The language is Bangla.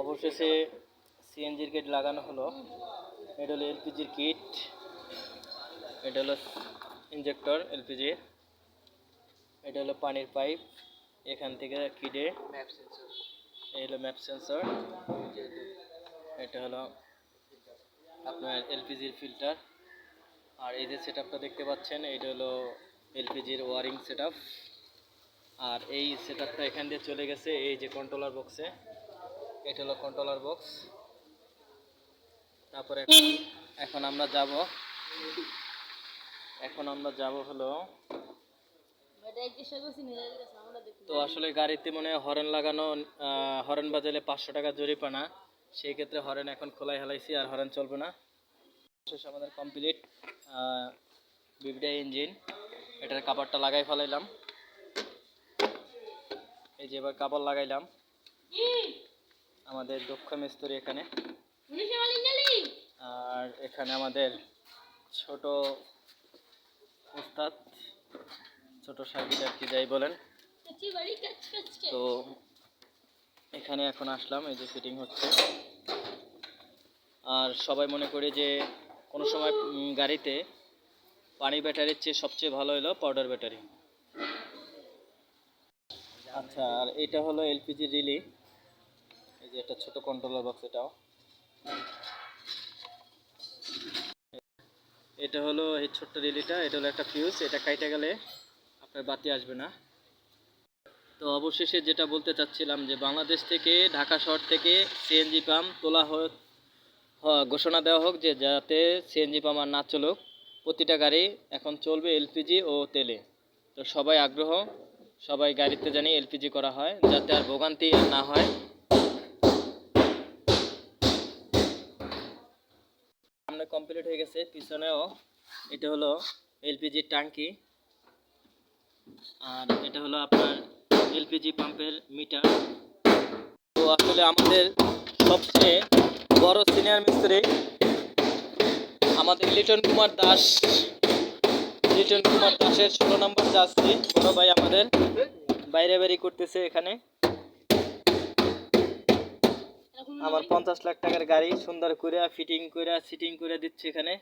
অবশেষে সিএনজির কিট লাগানো হলো। এটা হলো এলপিজির কিট, এটা হলো ইঞ্জেক্টর এলপিজি, এটা হলো পানির পাইপ, এখান থেকে কিটে এই হলো ম্যাপ সেন্সর, এটা হলো আপনার এলপিজির ফিল্টার। আর এই যে সেটআপটা দেখতে পাচ্ছেন এটা হলো এলপিজির ওয়ারিং সেটআপ। আর এই সেটআপটা এখান দিয়ে চলে গেছে এই যে কন্ট্রোলার বক্সে, এটা হলো কন্ট্রোলার বক্স। তারপরে এখন আমরা যাব হলো, তো আসলে গাড়িতে মনে হয় হরেন লাগানো, হরেন বাজালে 500 টাকা জরিমানা। সেই ক্ষেত্রে হরেন এখন খোলাই হেলাইছি, আর হরেন চলবে না। শেষ আমাদের কমপ্লিট বিবিডি ইঞ্জিন, এটার কাভারটা লাগাই ফেলাইলাম। এই যে এবার কাভার লাগাইলাম, আমাদের দক্ষ মিস্ত্রি এখানে, আর এখানে আমাদের ছোট উস্তাদ, ছোট সাকিব আর কি যাই বলেন। তো এখানে এখন আসলাম, এই যে ফিটিং হচ্ছে। আর সবাই মনে করে যে কোনো সময় গাড়িতে পানি ব্যাটারির চেয়ে সবচেয়ে ভালো হলো পাউডার ব্যাটারি। আচ্ছা, আর এটা হলো এলপিজি রিলি, এই যে একটা ছোট কন্ট্রোলার বক্স, এটা হলো এই ছোট্ট রিলিটা, এটা হলো একটা ফিউজ, এটা কাইটা গেলে আপনার বাতি আসবে না। তো অবশেষে যেটা বলতে চাচ্ছিলাম যে বাংলাদেশ থেকে, ঢাকা শহর থেকে সিএনজি পাম্প তোলা ঘোষণা দেওয়া হোক যে যাতে সিএনজি পাম্প আর না চলুক, প্রতিটা গাড়ি এখন চলবে এলপিজি ও তেলে। তো সবাই আগ্রহ, সবাই গাড়িতে জানি এলপিজি করা হয়, যাতে আর ভোগান্তি না হয়। সামনে কমপ্লিট হয়ে গেছে, পিছনেও এটা হলো এলপিজি ট্যাঙ্কি, আর এটা হলো আপনার এলপিজি পাম্পের মিটার। তো আসলে আমাদের সবচেয়ে বড় সিনিয়র মিস্ত্রি আমাদের লিটন কুমার দাসের 16 নম্বর যাত্রী বড় ভাই আমাদের বাইরে বেরি করতেছে। এখানে আমার 50 লাখ টাকার গাড়ি সুন্দর করে ফিটিং করে সিটিং করে দিচ্ছে এখানে।